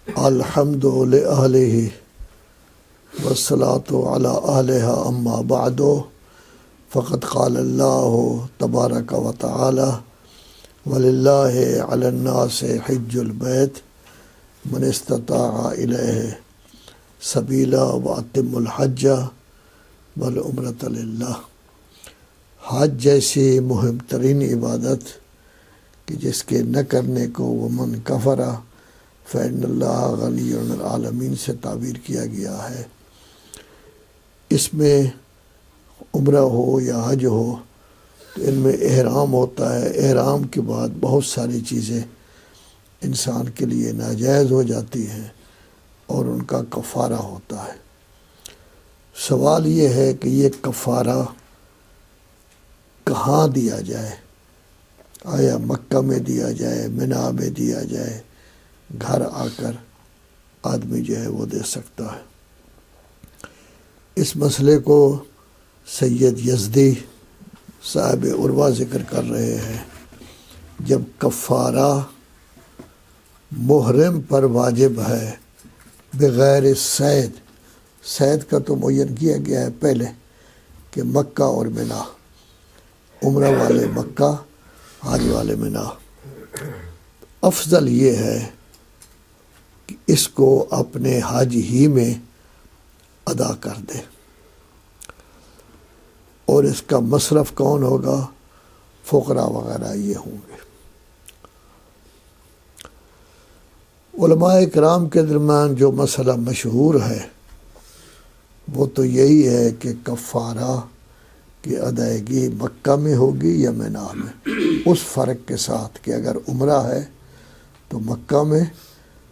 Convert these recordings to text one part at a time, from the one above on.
الحمد للہ والصلاة علی اہلہا اما بعد فقد قال اللہ تبارک و تعالی وللہ علی الناس حج البیت من استطاع الیہ سبیلا واتم الحج والعمرۃ للہ۔ حج جیسی مہم ترین عبادت کہ جس کے نہ کرنے کو ومن کفرہ فإن اللہ غنی عن العالمین سے تعبیر کیا گیا ہے۔ اس میں عمرہ ہو یا حج ہو تو ان میں احرام ہوتا ہے۔ احرام کے بعد بہت ساری چیزیں انسان کے لیے ناجائز ہو جاتی ہیں اور ان کا کفارہ ہوتا ہے۔ سوال یہ ہے کہ یہ کفارہ کہاں دیا جائے؟ آیا مکہ میں دیا جائے، منا میں دیا جائے، گھر آ کر آدمی جو ہے وہ دے سکتا ہے؟ اس مسئلے کو سید یزدی صاحب عروہ ذکر کر رہے ہیں۔ جب کفارہ محرم پر واجب ہے بغیر صید، صید کا تو معین کیا گیا ہے پہلے کہ مکہ اور منا، عمرہ والے مکہ، حج والے منا، افضل یہ ہے کہ اس کو اپنے حج ہی میں ادا کر دے۔ اور اس کا مصرف کون ہوگا؟ فقراء وغیرہ یہ ہوں گے۔ علماء کرام کے درمیان جو مسئلہ مشہور ہے وہ تو یہی ہے کہ کفارہ کی ادائیگی مکہ میں ہوگی یا منا میں، اس فرق کے ساتھ کہ اگر عمرہ ہے تو مکہ میں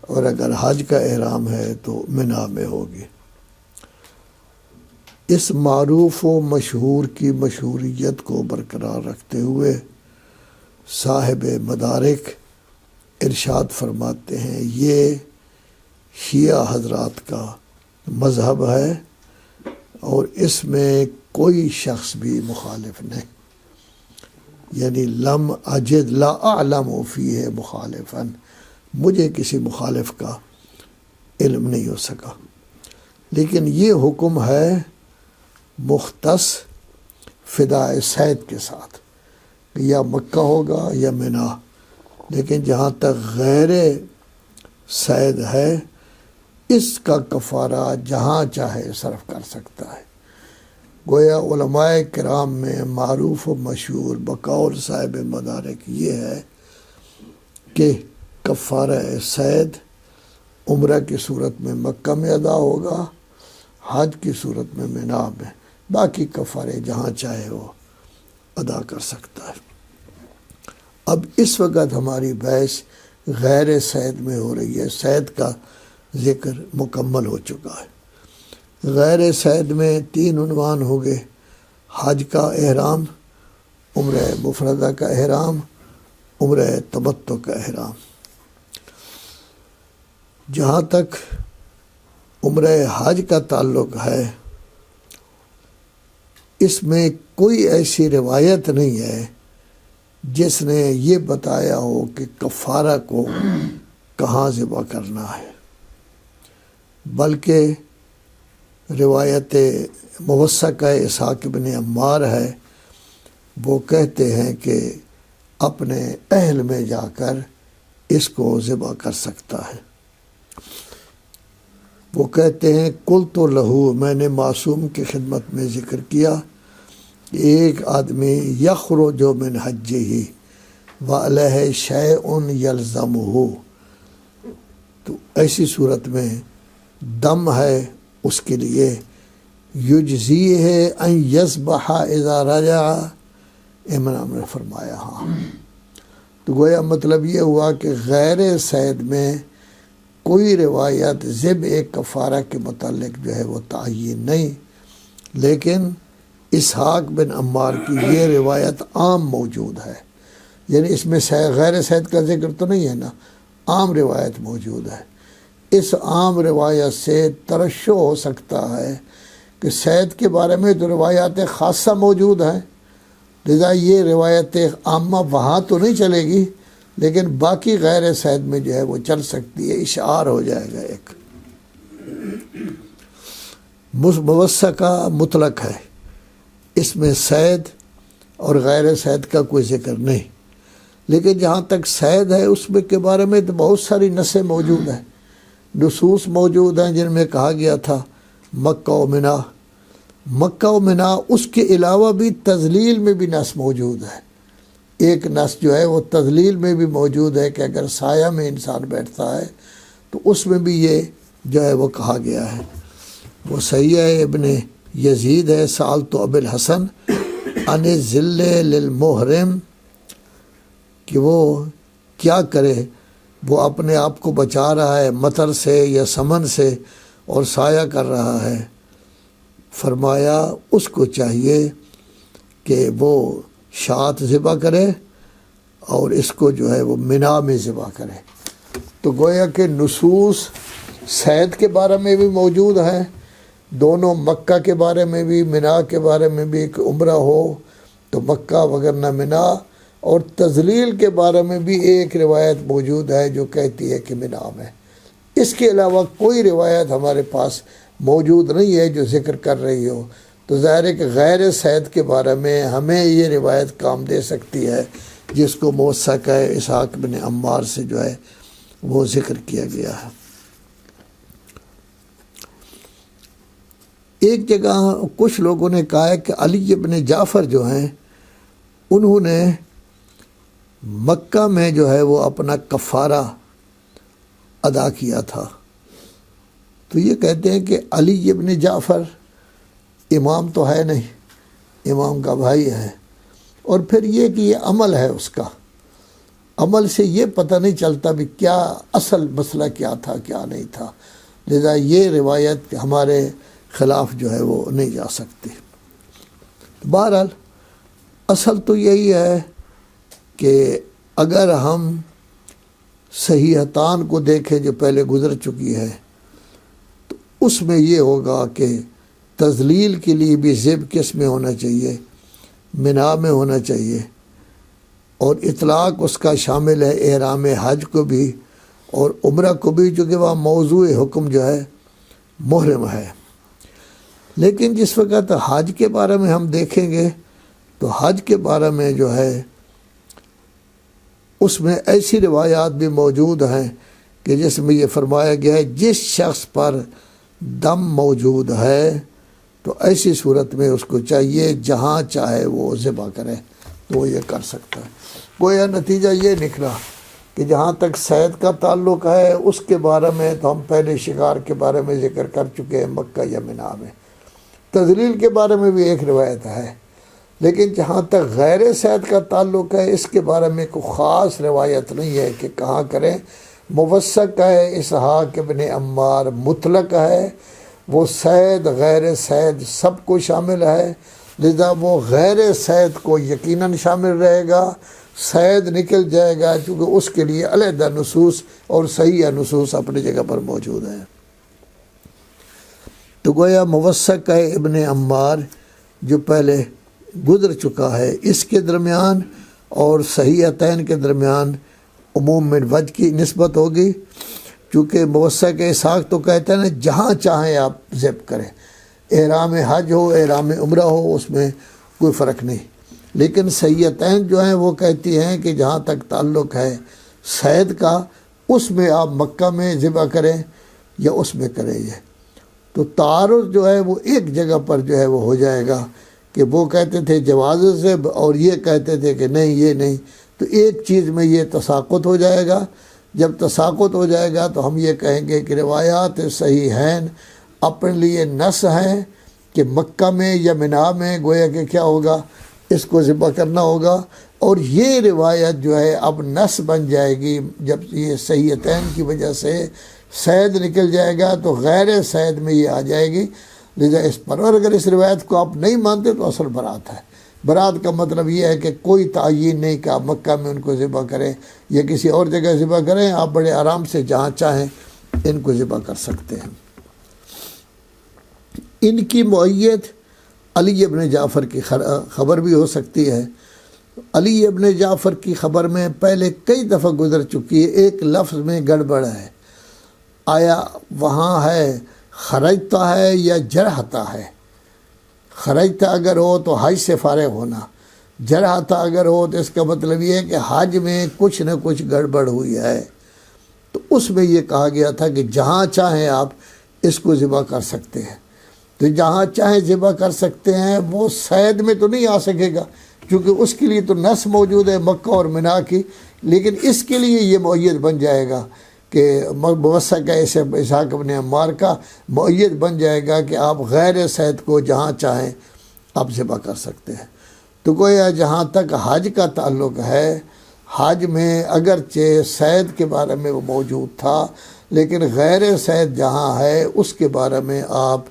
اور اگر حج کا احرام ہے تو منا میں ہوگی۔ اس معروف و مشہور کی مشہوریت کو برقرار رکھتے ہوئے صاحب مدارک ارشاد فرماتے ہیں یہ شیعہ حضرات کا مذہب ہے اور اس میں کوئی شخص بھی مخالف نہیں، یعنی لم اجد لا اعلم فیہ مخالفا، مجھے کسی مخالف کا علم نہیں ہو سکا۔ لیکن یہ حکم ہے مختص فداء صید کے ساتھ کہ یا مکہ ہوگا یا منا، لیکن جہاں تک غیر صید ہے اس کا کفارہ جہاں چاہے صرف کر سکتا ہے۔ گویا علماء کرام میں معروف و مشہور بقول صاحب مدارک یہ ہے کہ کفارہ صید عمرہ کی صورت میں مکہ میں ادا ہوگا، حج کی صورت میں منا میں، باقی کفارے جہاں چاہے وہ ادا کر سکتا ہے۔ اب اس وقت ہماری بحث غیر صید میں ہو رہی ہے، صید کا ذکر مکمل ہو چکا ہے۔ غیر صید میں 3 عنوان ہو گئے: حج کا احرام، عمرہ مفردہ کا احرام، عمرہ تمتع کا احرام۔ جہاں تک عمرہ حج کا تعلق ہے اس میں کوئی ایسی روایت نہیں ہے جس نے یہ بتایا ہو کہ کفارہ کو کہاں ذبح کرنا ہے، بلکہ روایت موثقہ اسحاق بن عمار ہے، وہ کہتے ہیں کہ اپنے اہل میں جا کر اس کو ذبح کر سکتا ہے۔ وہ کہتے ہیں قلت لہو، میں نے معصوم کی خدمت میں ذکر کیا کہ ایک آدمی یخرج من حجہ وعلیہ شیء یلزمہ، تو ایسی صورت میں دم ہے اس کے لیے، یجزیہ ان یذبح اذا رجع، امام نے فرمایا ہاں۔ تو گویا مطلب یہ ہوا کہ غیر صید میں کوئی روایت ذبح کفارہ کے متعلق جو ہے وہ تعین نہیں، لیکن اسحاق بن عمار کی یہ روایت عام موجود ہے، یعنی اس میں غیر صید کا ذکر تو نہیں ہے نا، عام روایت موجود ہے۔ اس عام روایت سے ترشح ہو سکتا ہے کہ صید کے بارے میں تو روایات خاصہ موجود ہیں، لذا یہ روایت عامہ وہاں تو نہیں چلے گی، لیکن باقی غیر صید میں جو ہے وہ چل سکتی ہے، اشعار ہو جائے گا ایک۔ موثقہ مطلق ہے، اس میں صید اور غیر صید کا کوئی ذکر نہیں، لیکن جہاں تک صید ہے اس میں کے بارے میں تو بہت ساری نصیں موجود ہیں، نصوص موجود ہیں جن میں کہا گیا تھا مکہ و منا۔ مکہ و منا، اس کے علاوہ بھی تذلیل میں بھی نص موجود ہے۔ ایک نص جو ہے وہ تذلیل میں بھی موجود ہے کہ اگر سایہ میں انسان بیٹھتا ہے تو اس میں بھی یہ جو ہے وہ کہا گیا ہے۔ وہ سیہ ابن یزید ہے، سألت ابو الحسن عن الظل للمحرم، کہ وہ کیا کرے، وہ اپنے آپ کو بچا رہا ہے مطر سے یا سمن سے اور سایہ کر رہا ہے۔ فرمایا اس کو چاہیے کہ وہ شاۃ ذبح کرے اور اس کو جو ہے وہ منا میں ذبح کرے۔ تو گویا کہ نصوص صید کے بارے میں بھی موجود ہیں، دونوں مکہ کے بارے میں بھی منا کے بارے میں بھی، کہ عمرہ ہو تو مکہ وگرنہ منا، اور تذلیل کے بارے میں بھی ایک روایت موجود ہے جو کہتی ہے کہ منا میں۔ اس کے علاوہ کوئی روایت ہمارے پاس موجود نہیں ہے جو ذکر کر رہی ہو، تو ظاہر ہے کہ غیر صید کے بارے میں ہمیں یہ روایت کام دے سکتی ہے جس کو موثق ہے اسحاق بن عمار سے جو ہے وہ ذکر کیا گیا ہے۔ ایک جگہ کچھ لوگوں نے کہا ہے کہ علی بن جعفر جو ہیں انہوں نے مکہ میں جو ہے وہ اپنا کفارہ ادا کیا تھا۔ تو یہ کہتے ہیں کہ علی بن جعفر امام تو ہے نہیں، امام کا بھائی ہے، اور پھر یہ کہ یہ عمل ہے اس کا، عمل سے یہ پتہ نہیں چلتا بھی کیا اصل مسئلہ کیا تھا کیا نہیں تھا، لذا یہ روایت ہمارے خلاف جو ہے وہ نہیں جا سکتی۔ بہرحال اصل تو یہی ہے کہ اگر ہم صحیحتان کو دیکھیں جو پہلے گزر چکی ہے تو اس میں یہ ہوگا کہ تذلیل کے لیے بھی ذبح کس میں ہونا چاہیے، منا میں ہونا چاہیے، اور اطلاق اس کا شامل ہے احرام حج کو بھی اور عمرہ کو بھی، چونکہ وہاں موضوع حکم جو ہے محرم ہے۔ لیکن جس وقت حج کے بارے میں ہم دیکھیں گے تو حج کے بارے میں جو ہے اس میں ایسی روایات بھی موجود ہیں کہ جس میں یہ فرمایا گیا ہے جس شخص پر دم موجود ہے تو ایسی صورت میں اس کو چاہیے جہاں چاہے وہ ذبح کرے تو وہ یہ کر سکتا ہے۔ گویا نتیجہ یہ نکلا کہ جہاں تک صید کا تعلق ہے اس کے بارے میں تو ہم پہلے شکار کے بارے میں ذکر کر چکے ہیں مکہ یا منا میں، تذلیل کے بارے میں بھی ایک روایت ہے، لیکن جہاں تک غیر صید کا تعلق ہے اس کے بارے میں کوئی خاص روایت نہیں ہے کہ کہاں کریں۔ موثق ہے اسحاق ابن عمار، مطلق ہے، وہ صید غیر صید سب کو شامل ہے، لذا وہ غیر صید کو یقیناً شامل رہے گا، صید نکل جائے گا چونکہ اس کے لیے علیحدہ نصوص اور صحیح نصوص اپنی جگہ پر موجود ہیں۔ تو گویا موثق ہے ابن عمار جو پہلے گزر چکا ہے، اس کے درمیان اور صحیحتین کے درمیان عموم من وجہ کی نسبت ہوگی، چونکہ موثق اسحاق تو کہتے ہیں نا جہاں چاہیں آپ ذبح کریں، احرام حج ہو احرام عمرہ ہو اس میں کوئی فرق نہیں، لیکن صحیحتین جو ہیں وہ کہتی ہیں کہ جہاں تک تعلق ہے صید کا اس میں آپ مکہ میں ذبح کریں یا اس میں کریں، یہ تو تعارض جو ہے وہ ایک جگہ پر جو ہے وہ ہو جائے گا کہ وہ کہتے تھے جواز ذبح اور یہ کہتے تھے کہ نہیں یہ نہیں، تو ایک چیز میں یہ تساقط ہو جائے گا۔ جب تساقط ہو جائے گا تو ہم یہ کہیں گے کہ روایات صحیحین اپنے لیے نص ہیں کہ مکہ میں یا منا میں گویا کہ کیا ہوگا، اس کو ذبح کرنا ہوگا، اور یہ روایت جو ہے اب نص بن جائے گی جب یہ صحیحتین کی وجہ سے صید نکل جائے گا تو غیر صید میں یہ آ جائے گی، لذا اس پر، اور اگر اس روایت کو آپ نہیں مانتے تو اصل برات ہے۔ برات کا مطلب یہ ہے کہ کوئی تعین نہیں کہ آپ مکہ میں ان کو ذبح کریں یا کسی اور جگہ ذبح کریں، آپ بڑے آرام سے جہاں چاہیں ان کو ذبح کر سکتے ہیں۔ ان کی معیت علی بن جعفر کی خبر بھی ہو سکتی ہے، علی ابن جعفر کی خبر میں پہلے کئی دفعہ گزر چکی ہے، ایک لفظ میں گڑبڑ ہے، آیا وہاں ہے خرجتا ہے یا جرحتا ہے؟ خرجتا اگر ہو تو حج سے فارغ ہونا، جرحتا اگر ہو تو اس کا مطلب یہ ہے کہ حج میں کچھ نہ کچھ گڑبڑ ہوئی ہے۔ تو اس میں یہ کہا گیا تھا کہ جہاں چاہیں آپ اس کو ذبح کر سکتے ہیں، تو جہاں چاہیں ذبح کر سکتے ہیں، وہ صید میں تو نہیں آ سکے گا کیونکہ اس کے لیے تو نص موجود ہے مکہ اور منا کی، لیکن اس کے لیے یہ مؤید بن جائے گا کہ موثق کا اسحاق ابن عمار کا مؤید بن جائے گا کہ آپ غیر صید کو جہاں چاہیں آپ ذبح کر سکتے ہیں۔ تو گویا جہاں تک حج کا تعلق ہے، حج میں اگرچہ صید کے بارے میں وہ موجود تھا، لیکن غیر صید جہاں ہے اس کے بارے میں آپ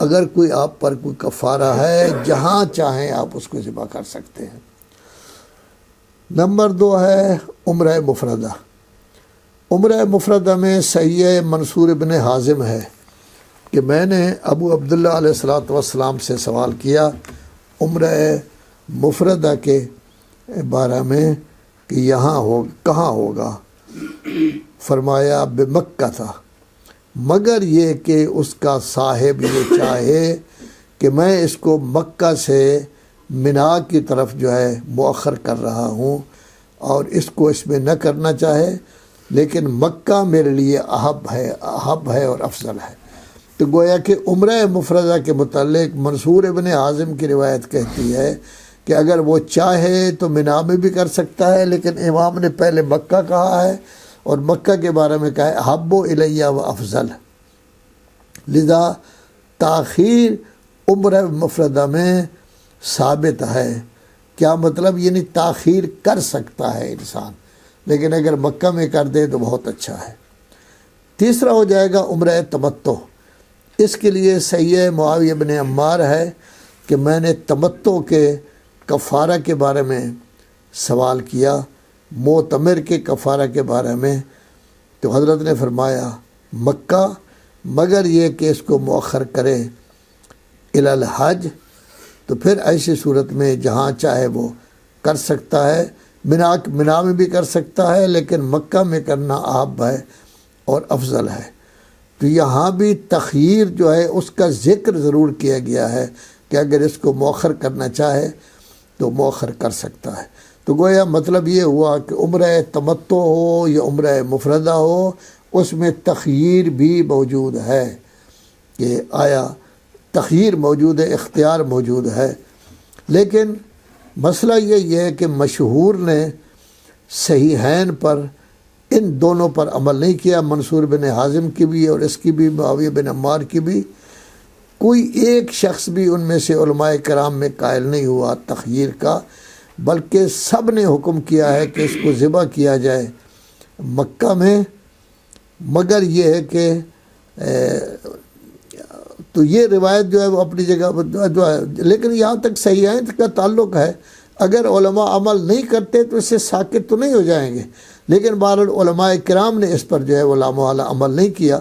اگر کوئی آپ پر کوئی کفارہ ہے، جہاں چاہیں آپ اس کو ذبح کر سکتے ہیں۔ نمبر 2 ہے عمرہ مفردہ۔ عمرہ مفردہ میں صحیح منصور ابن حازم ہے کہ میں نے ابو عبداللہ علیہ السلام سے سوال کیا عمرہ مفردہ کے بارے میں کہ کہاں ہوگا؟ فرمایا بمکہ تھا، مگر یہ کہ اس کا صاحب یہ چاہے کہ میں اس کو مکہ سے منا کی طرف جو ہے مؤخر کر رہا ہوں اور اس کو اس میں نہ کرنا چاہے، لیکن مکہ میرے لیے احب ہے اور افضل ہے۔ تو گویا کہ عمرہ مفردہ کے متعلق منصور ابن حازم کی روایت کہتی ہے کہ اگر وہ چاہے تو منا میں بھی کر سکتا ہے، لیکن امام نے پہلے مکہ کہا ہے اور مکہ کے بارے میں کہا ہے احب الیہ و افضل، لذا تاخیر عمرہ مفردہ میں ثابت ہے۔ کیا مطلب؟ یعنی تاخیر کر سکتا ہے انسان، لیکن اگر مکہ میں کر دے تو بہت اچھا ہے۔ تیسرا ہو جائے گا عمرہ تمتع۔ اس کے لیے صحیح معاویہ بن عمار ہے کہ میں نے تمتع کے کفارہ کے بارے میں سوال کیا، معتمر کے کفارہ کے بارے میں، تو حضرت نے فرمایا مکہ، مگر یہ کہ اس کو مؤخر کرے الی الحج، تو پھر ایسی صورت میں جہاں چاہے وہ کر سکتا ہے، منا میں بھی کر سکتا ہے، لیکن مکہ میں کرنا احب ہے اور افضل ہے۔ تو یہاں بھی تخییر جو ہے اس کا ذکر ضرور کیا گیا ہے کہ اگر اس کو مؤخر کرنا چاہے تو مؤخر کر سکتا ہے۔ تو گویا مطلب یہ ہوا کہ عمرہ تمتع ہو یا عمرہ مفردہ ہو، اس میں تخییر بھی موجود ہے کہ آیا تخییر موجود ہے، اختیار موجود ہے۔ لیکن مسئلہ یہ ہے کہ مشہور نے صحیحین پر ان دونوں پر عمل نہیں کیا، منصور بن حازم کی بھی اور اس کی بھی، معاویہ بن عمار کی بھی۔ کوئی ایک شخص بھی ان میں سے علماء کرام میں قائل نہیں ہوا تخییر کا، بلکہ سب نے حکم کیا ہے کہ اس کو ذبح کیا جائے مکہ میں، مگر یہ ہے کہ تو یہ روایت جو ہے وہ اپنی جگہ جو ہے، لیکن یہاں تک صحیحین کا تعلق ہے، اگر علماء عمل نہیں کرتے تو اس سے ساکت تو نہیں ہو جائیں گے، لیکن بہرحال علماء کرام نے اس پر جو ہے وہ لامحالہ عمل نہیں کیا،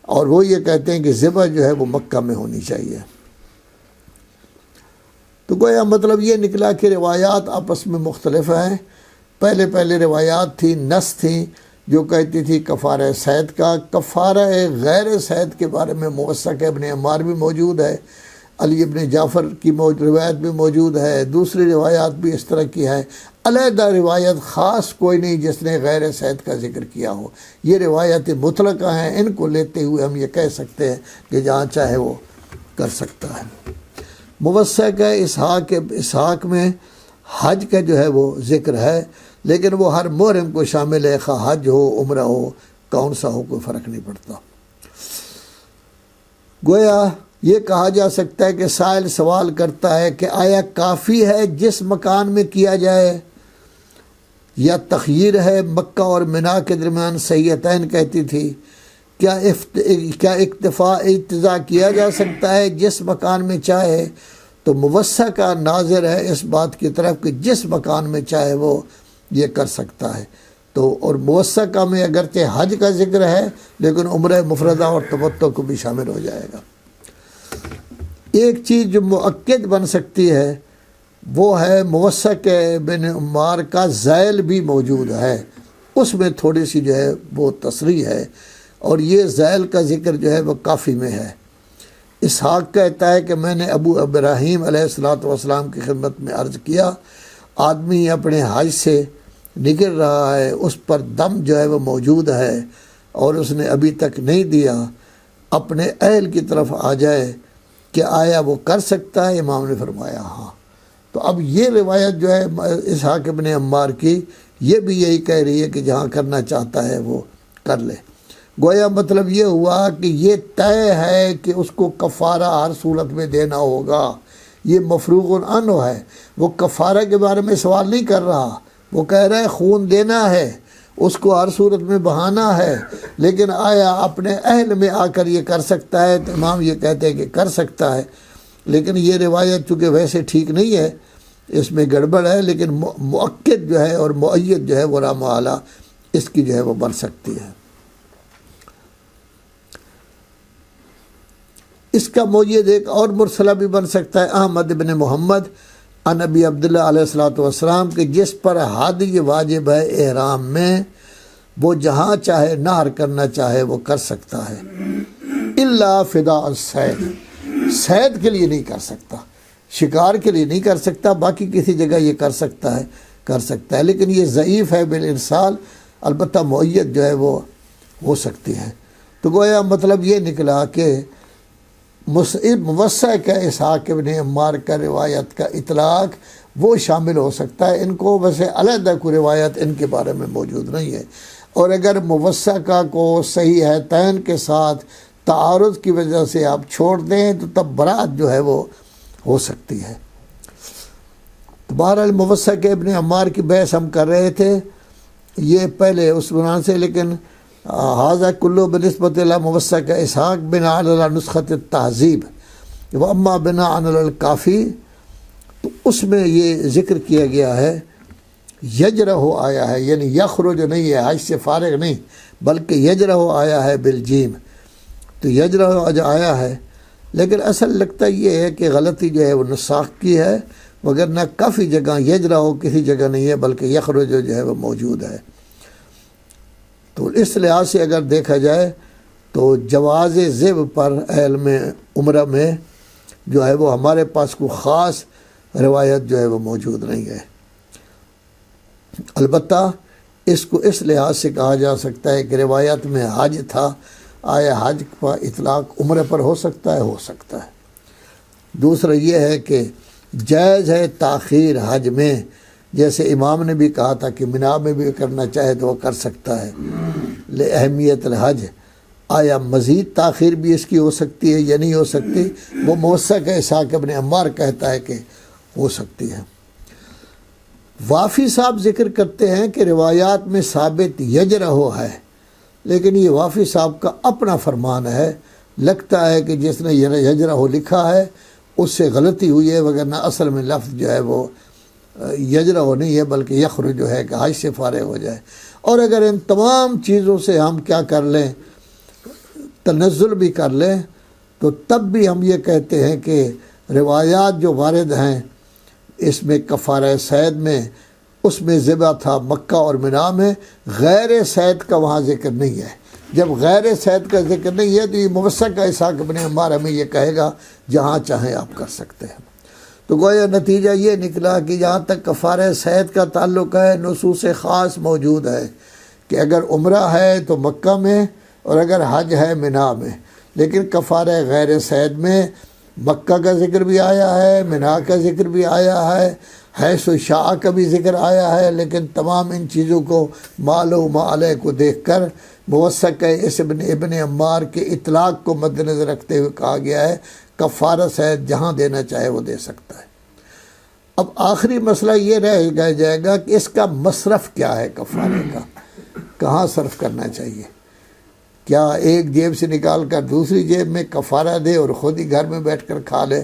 اور وہ یہ کہتے ہیں کہ ذبح جو ہے وہ مکہ میں ہونی چاہیے۔ تو گویا مطلب یہ نکلا کہ روایات آپس میں مختلف ہیں۔ پہلے روایات تھیں، نص تھیں جو کہتی تھی کفارہ صید کا، کفارہ غیر صید کے بارے میں موثق ابن عمار بھی موجود ہے، علی ابن جعفر کی روایت بھی موجود ہے، دوسری روایات بھی اس طرح کی ہے۔ علیحدہ روایت خاص کوئی نہیں جس نے غیر صید کا ذکر کیا ہو، یہ روایت مطلقہ ہیں، ان کو لیتے ہوئے ہم یہ کہہ سکتے ہیں کہ جہاں چاہے وہ کر سکتا ہے۔ موثق ہے اسحاق میں حج کا جو ہے وہ ذکر ہے، لیکن وہ ہر محرم کو شامل ہے، خواہ حج ہو عمرہ ہو کون سا ہو کوئی فرق نہیں پڑتا۔ گویا یہ کہا جا سکتا ہے کہ سائل سوال کرتا ہے کہ آیا کافی ہے جس مکان میں کیا جائے، یا تخییر ہے؟ مکہ اور منا کے درمیان صحیحتین کہتی تھی، کیا اقتضاء کیا جا سکتا ہے جس مکان میں چاہے؟ تو موثق کا ناظر ہے اس بات کی طرف کہ جس مکان میں چاہے وہ یہ کر سکتا ہے۔ تو اور موثق میں اگرچہ حج کا ذکر ہے، لیکن عمرہ مفردہ اور تمتع کو بھی شامل ہو جائے گا۔ ایک چیز جو مؤکد بن سکتی ہے وہ ہے موثق بن عمار کا ذیل بھی موجود ہے، اس میں تھوڑی سی جو ہے وہ تصریح ہے، اور یہ ذیل کا ذکر جو ہے وہ کافی میں ہے۔ اسحاق کہتا ہے کہ میں نے ابو ابراہیم علیہ السلام کی خدمت میں عرض کیا، آدمی اپنے حج سے نکل رہا ہے، اس پر دم جو ہے وہ موجود ہے اور اس نے ابھی تک نہیں دیا، اپنے اہل کی طرف آ جائے کہ آیا وہ کر سکتا ہے؟ امام نے فرمایا ہاں۔ تو اب یہ روایت جو ہے اسحاق ابن عمار کی، یہ بھی یہی کہہ رہی ہے کہ جہاں کرنا چاہتا ہے وہ کر لے۔ گویا مطلب یہ ہوا کہ یہ طے ہے کہ اس کو کفارہ ہر صورت میں دینا ہوگا، یہ مفروغ عنہ ہے۔ وہ کفارہ کے بارے میں سوال نہیں کر رہا، وہ کہہ رہا ہے خون دینا ہے، اس کو ہر صورت میں بہانا ہے، لیکن آیا اپنے اہل میں آ کر یہ کر سکتا ہے؟ تو امام یہ کہتے ہیں کہ کر سکتا ہے، لیکن یہ روایت چونکہ ویسے ٹھیک نہیں ہے، اس میں گڑبڑ ہے، لیکن مؤکد جو ہے اور مؤید جو ہے وہ رام اعلیٰ اس کی جو ہے وہ بن سکتی ہے۔ اس کا مؤید ایک اور مرسلہ بھی بن سکتا ہے، احمد بن محمد عن نبی عبداللہ علیہ السلام کہ جس پر حج واجب ہے احرام میں، وہ جہاں چاہے نہر کرنا چاہے وہ کر سکتا ہے، الا فداء الصید، صید کے لیے نہیں کر سکتا، شکار کے لیے نہیں کر سکتا، باقی کسی جگہ یہ کر سکتا ہے، لیکن یہ ضعیف ہے بالارسال، البتہ مؤید جو ہے وہ ہو سکتی ہے۔ تو گویا مطلب یہ نکلا کہ موثق اسحاق ابن عمار کا روایت کا اطلاق وہ شامل ہو سکتا ہے، ان کو ویسے علیحدہ کوئی روایت ان کے بارے میں موجود نہیں ہے، اور اگر موثقہ کو صحیح حیتین کے ساتھ تعارض کی وجہ سے آپ چھوڑ دیں تو تب برات جو ہے وہ ہو سکتی ہے۔ تو بہرحال موثق ابن عمار کی بحث ہم کر رہے تھے یہ پہلے اس بنا سے، لیکن حاضہ کلو بنسبت اللہ موثق اسحاق بنا علی نسخۃ التہذیب و اما بنا علی الکافی، تو اس میں یہ ذکر کیا گیا ہے یجرہ آیا ہے، یعنی یخرج نہیں ہے، حج سے فارغ نہیں بلکہ یجرہ آیا ہے بالجیم، تو یجرہ آیا ہے، لیکن اصل لگتا یہ ہے کہ غلطی جو ہے وہ نساخ کی ہے، وگرنہ کافی جگہ یجرہ کسی جگہ نہیں ہے بلکہ یخرج جو ہے وہ موجود ہے۔ تو اس لحاظ سے اگر دیکھا جائے تو جواز ذب پر علم عمرہ میں جو ہے وہ ہمارے پاس کوئی خاص روایت جو ہے وہ موجود نہیں ہے، البتہ اس کو اس لحاظ سے کہا جا سکتا ہے کہ روایت میں حج تھا، آیا حج کا اطلاق عمرے پر ہو سکتا ہے۔ دوسرا یہ ہے کہ جائز ہے تاخیر حج میں، جیسے امام نے بھی کہا تھا کہ منا میں بھی کرنا چاہے تو وہ کر سکتا ہے اہمیت الحج، آیا مزید تاخیر بھی اس کی ہو سکتی ہے یا نہیں ہو سکتی؟ وہ موثق ہے اسحاق ابن عمار کہتا ہے کہ ہو سکتی ہے۔ وافی صاحب ذکر کرتے ہیں کہ روایات میں ثابت یجرہ ہے، لیکن یہ وافی صاحب کا اپنا فرمان ہے، لگتا ہے کہ جس نے یجرہ لکھا ہے اس سے غلطی ہوئی ہے، وگرنہ اصل میں لفظ جو ہے وہ یجرہ نہیں ہے بلکہ یخرج جو ہے کہ حج سے فارغ ہو جائے۔ اور اگر ان تمام چیزوں سے ہم کیا کر لیں، تنزل بھی کر لیں، تو تب بھی ہم یہ کہتے ہیں کہ روایات جو وارد ہیں اس میں کفارہ صید میں، اس میں ذبح تھا مکہ اور منا میں، غیر صید کا وہاں ذکر نہیں ہے۔ جب غیر صید کا ذکر نہیں ہے تو یہ موثق اسحاق ابن عمار ہمیں یہ کہے گا جہاں چاہیں آپ کر سکتے ہیں۔ تو گویا نتیجہ یہ نکلا کہ جہاں تک کفارہ صید کا تعلق ہے، نصوص خاص موجود ہے کہ اگر عمرہ ہے تو مکہ میں اور اگر حج ہے منا میں، لیکن کفارہ غیر صید میں مکہ کا ذکر بھی آیا ہے، منا کا ذکر بھی آیا ہے، حیث و شاع کا بھی ذکر آیا ہے، لیکن تمام ان چیزوں کو مال و معالے کو دیکھ کر موثق اس ابن عمار کے اطلاق کو مد نظر رکھتے ہوئے کہا گیا ہے کفارہ صید جہاں دینا چاہے وہ دے سکتا ہے۔ اب آخری مسئلہ یہ رہ جائے گا کہ اس کا مصرف کیا ہے، کفارے کا کہاں صرف کرنا چاہیے؟ کیا ایک جیب سے نکال کر دوسری جیب میں کفارہ دے اور خود ہی گھر میں بیٹھ کر کھا لے؟